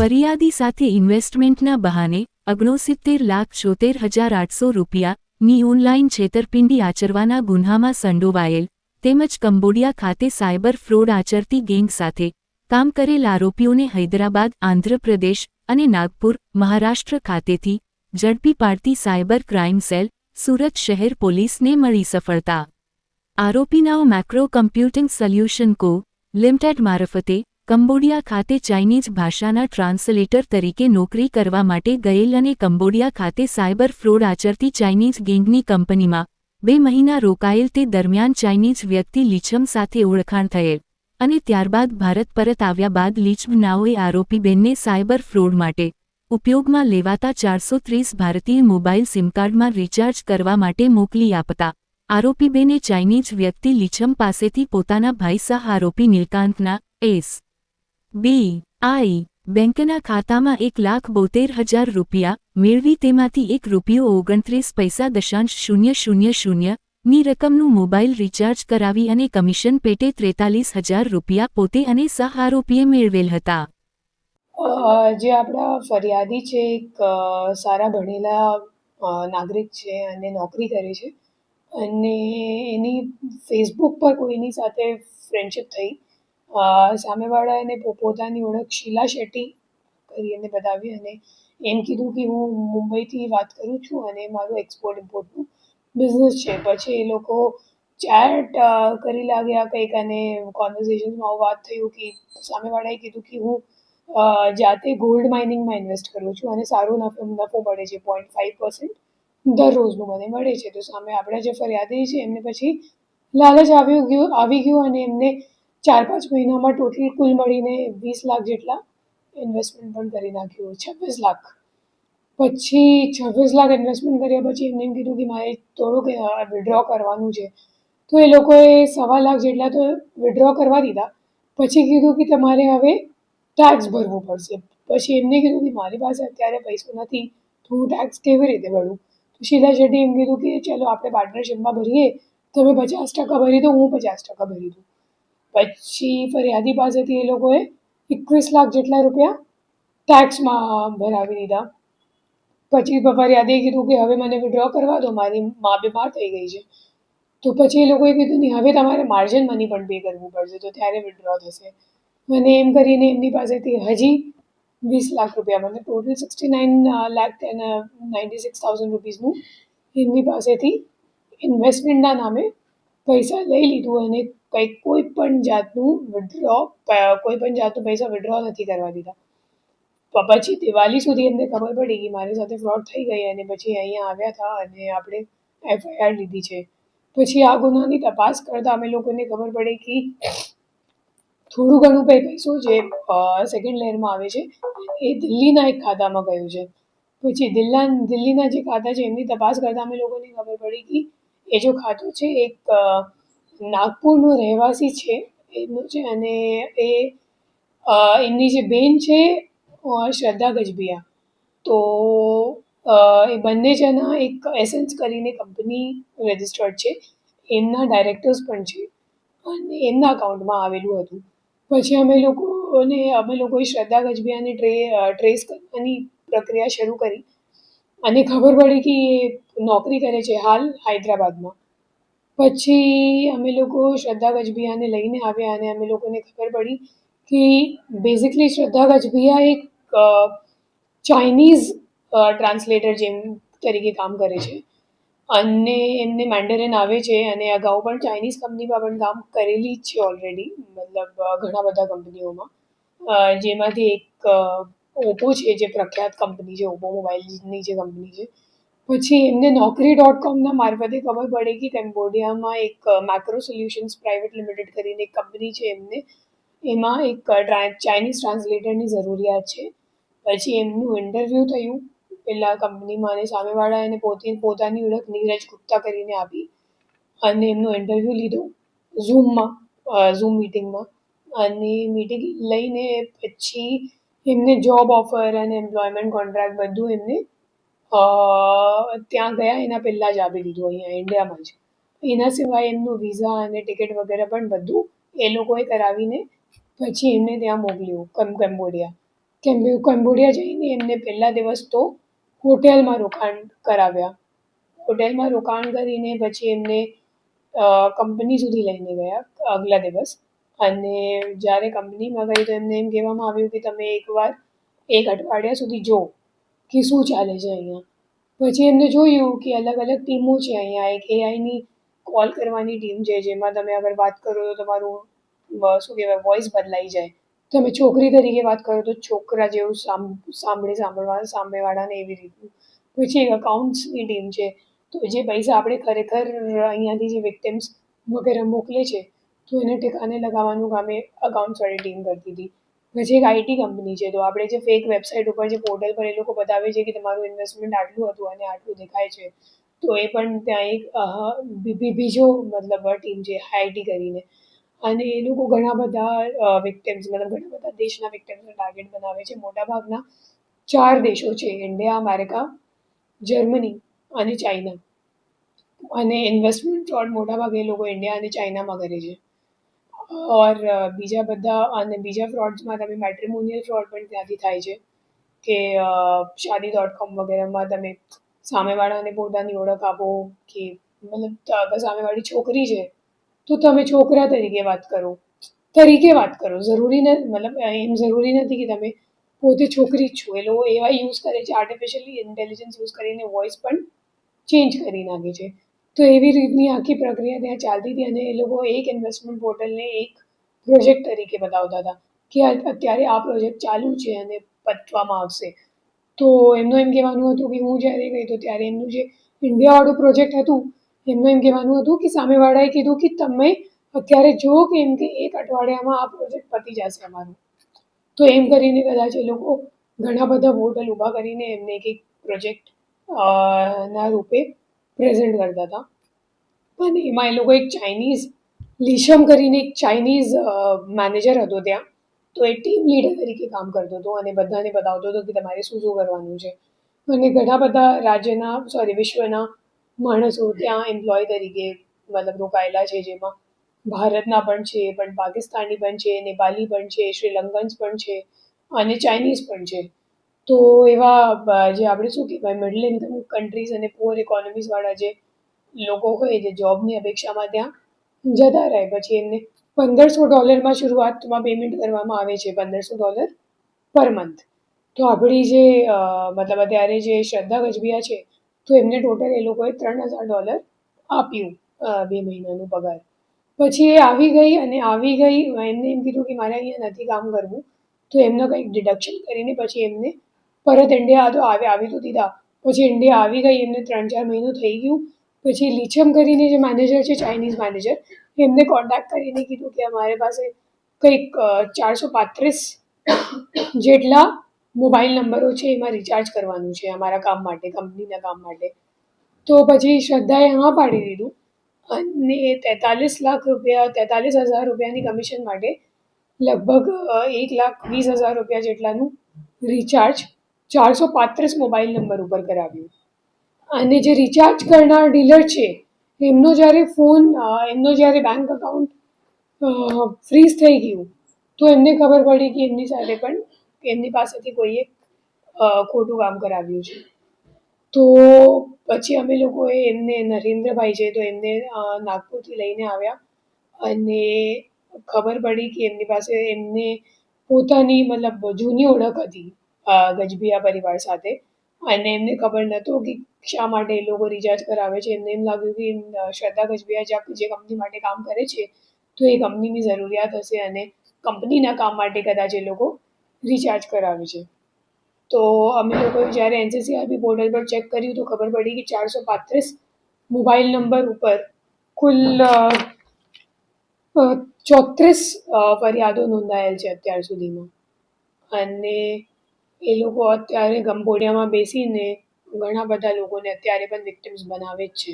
ફરિયાદી સાથે ઇન્વેસ્ટમેન્ટના બહાને 69,74,800 રૂપિયાની ઓનલાઈન છેતરપિંડી આચરવાના ગુન્હામાં સંડોવાયેલ તેમજ કંબોડિયા ખાતે સાયબર ફ્રોડ આચરતી ગેંગ સાથે કામ કરેલ આરોપીઓને હૈદરાબાદ, આંધ્રપ્રદેશ અને નાગપુર, મહારાષ્ટ્ર ખાતેથી ઝડપી પાડતી સાયબર ક્રાઇમ સેલ, સુરત શહેર પોલીસને મળી સફળતા. આરોપીનાઓ મેક્રો કમ્પ્યુટિંગ સોલ્યુશન કો. લિમિટેડ મારફતે કંબોડિયા ખાતે ચાઇનીઝ ભાષાના ટ્રાન્સલેટર તરીકે નોકરી કરવા માટે ગયેલ અને કંબોડિયા ખાતે સાયબર ફ્રોડ આચરતી ચાઇનીઝ ગેંગની કંપનીમાં 2 મહિના રોકાયેલ તે દરમિયાન ચાઇનીઝ વ્યક્તિ લીછમ સાથે ઓળખાણ થયેલ અને ત્યારબાદ ભારત પરત આવ્યા બાદ લીછમનાઓએ આરોપી બેનને સાયબર ફ્રોડ માટે ઉપયોગમાં લેવાતા 430 ભારતીય મોબાઈલ સિમકાર્ડમાં રિચાર્જ કરવા માટે મોકલી આપતા આરોપી બેને ચાઇનીઝ વ્યક્તિ લીછમ પાસેથી પોતાના ભાઈ સહ આરોપી નીલકાંતના એસ.બી.આઈ. બેંકના ખાતામાં 1,72,000 રૂપિયા મેળવી તેમાંથી ₹1.29.000 ની રકમનું મોબાઈલ રિચાર્જ કરાવી અને કમિશન પેટે 43,000 રૂપિયા પોતે અને સહ આરોપીએ મેળવેલ હતા. જે આપણા ફરિયાદી છે એક સારા ભણેલા નાગરિક છે અને નોકરી કરે છે અને એની ફેસબુક પર કોઈની સાથે ફ્રેન્ડશિપ થઈ. સામેવાળા એને પોતાની ઓળખ શીલા શેટ્ટી કરીને બતાવી અને એમ કીધું કે હું મુંબઈથી વાત કરું છું અને મારું એક્સપોર્ટ ઇમ્પોર્ટનું બિઝનેસ છે. પછી એ લોકો ચેટ કરી લાગ્યા કંઈક અને કોન્વર્ઝેશનમાં વાત થયું કે સામેવાળાએ કીધું કે હું જાતે ગોલ્ડ માઇનિંગમાં ઇન્વેસ્ટ કરું છું અને સારો નફો મળે છે, 0.5% દરરોજનું મને મળે છે. તો સામે આપણા જે ફરિયાદી છે એમને પછી લાલચ આવી ગયું અને એમને 4-5 મહિનામાં ટોટલ કુલ મળીને 20 લાખ જેટલા ઇન્વેસ્ટમેન્ટ પણ કરી નાખ્યું. 26 લાખ. પછી 26 લાખ ઇન્વેસ્ટમેન્ટ કર્યા પછી એમને એમ કીધું કે મારે થોડુંક વિડ્રો કરવાનું છે. તો એ લોકોએ 1.25 લાખ જેટલા તો વિડ્રો કરવા દીધા. પછી કીધું કે તમારે હવે ટેક્સ ભરવું પડશે. પછી એમને કીધું કે મારી પાસે અત્યારે પૈસો નથી તો હું ટેક્સ કેવી રીતે ભરું. તો શીલા શેટ્ટીએ એમ કીધું કે ચલો આપણે પાર્ટનરશિપમાં ભરીએ, તમે 50% ભરી દો, હું 50% ભરી દઉં. પછી ફરિયાદી પાસેથી એ લોકોએ 21 લાખ જેટલા રૂપિયા ટેક્સમાં ભરાવી દીધા. પછી ફરિયાદીએ કીધું કે હવે મને વિડ્રો કરવા દો, મારી મા બીમાર થઈ ગઈ છે. તો પછી એ લોકોએ કીધું નહીં, હવે તમારે માર્જિન મની પણ પે કરવું પડશે તો ત્યારે વિડ્રો થશે. અને એમ કરીને એમની પાસેથી હજી 20 લાખ રૂપિયા, મને ટોટલ 69,96,000 રૂપીસનું એમની પાસેથી ઇન્વેસ્ટમેન્ટના નામે પૈસા લઈ લીધું અને કોઈ પણ જાતનું પૈસા વિડ્રો નથી કરવા દીધા. પછી દિવાળી સુધી એમને ખબર પડી કે મારી સાથે ફ્રોડ થઈ ગઈ અને પછી અહીંયા આવ્યા હતા અને આપણે FIR લીધી છે. પછી આ ગુનાની તપાસ કરતાં અમે લોકોને ખબર પડી કે થોડું ઘણું પૈસો જે સેકન્ડ લેયરમાં આવે છે એ દિલ્હીના એક ખાતામાં ગયું છે. પછી દિલ્હીના જે ખાતા છે એમની તપાસ કરતાં અમે લોકોને ખબર પડી કે એ જો ખાતું છે એક નાગપુરનો રહેવાસી છે એમનું છે અને એમની જે બેન છે શ્રદ્ધા ગજબિયા. તો એ બંને જણા એક એસેન્સ કરીને કંપની રજિસ્ટર્ડ છે, એમના ડાયરેક્ટર્સ પણ છે અને એમના અકાઉન્ટમાં આવેલું હતું. પછી અમે લોકોએ શ્રદ્ધા ગજબિયાને ટ્રેસ કરવાની પ્રક્રિયા શરૂ કરી અને ખબર પડી કે એ નોકરી કરે છે હાલ હૈદરાબાદમાં. પછી અમે લોકો શ્રદ્ધા ગજબિયાને લઈને આવ્યા અને અમે લોકોને ખબર પડી કે બેઝિકલી શ્રદ્ધા ગજબિયા એક ચાઇનીઝ ટ્રાન્સલેટર તરીકે કામ કરે છે અને એમને મેન્ડરિન આવે છે અને અગાઉ પણ ચાઇનીઝ કંપનીમાં પણ કામ કરેલી જ છે ઓલરેડી, મતલબ ઘણા બધા કંપનીઓમાં, જેમાંથી એક ઓપ્પો છે જે પ્રખ્યાત કંપની છે, ઓપ્પો મોબાઈલની જે કંપની છે. પછી એમને Naukri.com મારફતે ખબર પડે કે કંબોડિયામાં એક મેક્રો સોલ્યુશન્સ પ્રાઇવેટ લિમિટેડ કરીને એક કંપની છે એમાં એક ચાઇનીઝ ટ્રાન્સલેટરની જરૂરિયાત છે. પછી એમનું ઇન્ટરવ્યૂ થયું પેલા કંપનીમાં અને સામેવાળા એને પોતાની ઓળખ નીરજ ગુપ્તા કરીને આપી અને એમનું ઇન્ટરવ્યૂ લીધું ઝૂમ મિટિંગમાં. અને મિટિંગ લઈને પછી એમને જોબ ઓફર અને એમ્પ્લોયમેન્ટ કોન્ટ્રાક્ટ બધું એમને ત્યાં ગયા એના પહેલાં જ આપી દીધું અહીંયા ઇન્ડિયામાં જ. એના સિવાય એમનું વિઝા અને ટિકિટ વગેરે પણ બધું એ લોકોએ કરાવીને પછી એમને ત્યાં મોકલ્યું કંબોડિયા. કંબોડિયા જઈને એમને પહેલા દિવસ તો હોટેલમાં રોકાણ કરાવ્યા. હોટેલમાં રોકાણ કરીને પછી એમને કંપની સુધી લઈને ગયા આગલા દિવસ. અને જ્યારે કંપનીમાં ગઈ તો એમને એમ કહેવામાં આવ્યું કે તમે એકવાર 1 અઠવાડિયા સુધી જો કે શું ચાલે છે અહીંયા. પછી એમને જોયું કે અલગ અલગ ટીમો છે અહીંયા. એક એઆઈની કોલ કરવાની ટીમ છે, જેમાં તમે અગર વાત કરો તો તમારું શું કહેવાય વોઇસ બદલાઈ જાય. તમે છોકરી તરીકે વાત કરો તો છોકરા જેવું સામેવાળાને એવી રીતનું. પછી એક અકાઉન્ટ્સની ટીમ છે, તો જે પૈસા આપણે ખરેખર અહીંયાથી જે વિક્ટિમ્સ વગેરે મોકલે છે તો એને ઠેકાને લગાવવાનું કામ એ અકાઉન્ટ્સવાળી ટીમ કરતી હતી. પછી એક આઈટી કંપની છે, તો આપણે જે ફેક વેબસાઇટ ઉપર જે પોર્ટલ પર એ લોકો બતાવે છે કે તમારું ઇન્વેસ્ટમેન્ટ આટલું હતું અને આટલું દેખાય છે, તો એ પણ ત્યાં એક બીજો મતલબ ટીમ છે આઈટી કરીને. અને એ લોકો ઘણા બધા વિક્ટિમ્સ મતલબ ઘણા બધા દેશના વિક્ટિમ્સને ટાર્ગેટ બનાવે છે. મોટાભાગના 4 દેશો છે: ઇન્ડિયા, અમેરિકા, જર્મની અને ચાઇના. અને ઇન્વેસ્ટમેન્ટ ફ્રોડ મોટાભાગે એ લોકો ઇન્ડિયા અને ચાઇનામાં કરે છે. ઓર બીજા બધા અને બીજા ફ્રોડ્સમાં તમે મેટ્રિમોનિયલ ફ્રોડ પણ ત્યાંથી થાય છે કે શાદી.com વગેરેમાં તમે સામેવાળાને પોતાની ઓળખ આપો કે મતલબ સામેવાળી છોકરી છે તો તમે છોકરા તરીકે વાત કરો. જરૂરી નથી, મતલબ એમ જરૂરી નથી કે તમે પોતે છોકરી જ છો. એ લોકો એવા યુઝ કરે છે, આર્ટિફિશિયલી ઇન્ટેલિજન્સ યુઝ કરીને વોઇસ પણ ચેન્જ કરી નાખે છે. તો એવી રીતની આખી પ્રક્રિયા ત્યાં ચાલતી હતી. અને એ લોકો એક ઇન્વેસ્ટમેન્ટ પોર્ટલને એક પ્રોજેક્ટ તરીકે બતાવતા હતા કે અત્યારે આ પ્રોજેક્ટ ચાલુ છે અને પતવામાં આવશે. તો એમનું એમ કહેવાનું હતું કે હું જ્યારે ગઈ તો ત્યારે એમનું જે ઇન્ડિયાવાળું પ્રોજેક્ટ હતું, એમનું એમ કહેવાનું હતું કે સામેવાળાએ કીધું કે તમે અત્યારે જુઓ કે એમ કે 1 અઠવાડિયામાં આ પ્રોજેક્ટ પતી જશે અમારું. તો એમ કરીને કદાચ એ લોકો ઘણા બધા પોર્ટલ ઊભા કરીને એમને એક પ્રોજેક્ટ ના રૂપે પ્રેઝન્ટ કરતા હતા. અને એમાં એ લોકો એક ચાઇનીઝ લીશમ કરીને એક ચાઇનીઝ મેનેજર હતો ત્યાં. તો એ ટીમ લીડર તરીકે કામ કરતો હતો અને બધાને બતાવતો હતો કે તમારે શું શું કરવાનું છે. અને ઘણા બધા વિશ્વના માણસો ત્યાં એમ્પ્લોય તરીકે મતલબ રોકાયેલા છે, જેમાં ભારતના પણ છે, પણ પાકિસ્તાની પણ છે, નેપાળી પણ છે, શ્રીલંકન્સ પણ છે અને ચાઇનીઝ પણ છે. તો એવા જે આપણે શું કહેવાય મિડલ ઇન્કમ કન્ટ્રીઝ અને પુઅર ઇકોનોમીઝવાળા જે લોકો હોય જે જોબની અપેક્ષામાં ત્યાં જતા રહે, પછી એમને $1,500 શરૂઆતમાં પેમેન્ટ કરવામાં આવે છે, $1,500 પર મંથ. તો આપણી જે મતલબ અત્યારે જે શ્રદ્ધા ગજબિયા છે, તો એમને ટોટલ એ લોકોએ $3,000 આપ્યું 2 મહિનાનો પગાર. પછી એ આવી ગઈ એમને એમ કીધું કે મારે અહીંયા નથી કામ કરવું. તો એમને કંઈક ડિડક્શન કરીને પછી એમને પરત ઇન્ડિયા આવી તો દીધા. પછી ઇન્ડિયા આવી ગઈ, એમને 3-4 મહિનો થઈ ગયું. પછી લીચમ કરીને જે મેનેજર છે, ચાઇનીઝ મેનેજર, એમને કોન્ટેક્ટ કરીને કીધું કે અમારી પાસે કંઈક 435 જેટલા મોબાઈલ નંબરો છે, એમાં રિચાર્જ કરવાનું છે અમારા કામ માટે, કંપનીના કામ માટે. તો પછી શ્રદ્ધાએ હા પાડી દીધું અને 43,000 રૂપિયાની કમિશન માટે લગભગ 1,20,000 રૂપિયા જેટલાનું રિચાર્જ 435 મોબાઈલ નંબર ઉપર કરાવ્યું. અને જે રિચાર્જ કરનાર ડીલર છે, એમનો જ્યારે બેંક અકાઉન્ટ ફ્રીઝ થઈ ગયું તો એમને ખબર પડી કે એમની સાથે પણ એમની પાસેથી કોઈએ ખોટું કામ કરાવ્યું છે. તો પછી અમે લોકોએ એમને નરેન્દ્રભાઈ છે, તો એમને નાગપુરથી લઈને આવ્યા અને ખબર પડી કે એમની પાસે એમને પોતાની મતલબ જૂની ઓળખ હતી ગજબિયા પરિવાર સાથે. અને એમને ખબર નહોતું કે શા માટે એ લોકો રિચાર્જ કરાવે છે. એમને એમ લાગ્યું કે શ્રદ્ધા ગજબિયા જે કંપની માટે કામ કરે છે, તો એ કંપનીની જરૂરિયાત હશે અને કંપનીના કામ માટે કદાચ એ લોકો રિચાર્જ કરાવે છે. તો અમે લોકોએ જ્યારે NCCRB પોર્ટલ પર ચેક કર્યું તો ખબર પડી કે 435 મોબાઈલ નંબર ઉપર કુલ 34 ફરિયાદો નોંધાયેલ છે અત્યાર સુધીમાં. અને એ લોકો અત્યારે કંબોડિયામાં બેસીને ઘણા બધા લોકોને અત્યારે પણ વિક્ટિમ્સ બનાવે જ છે.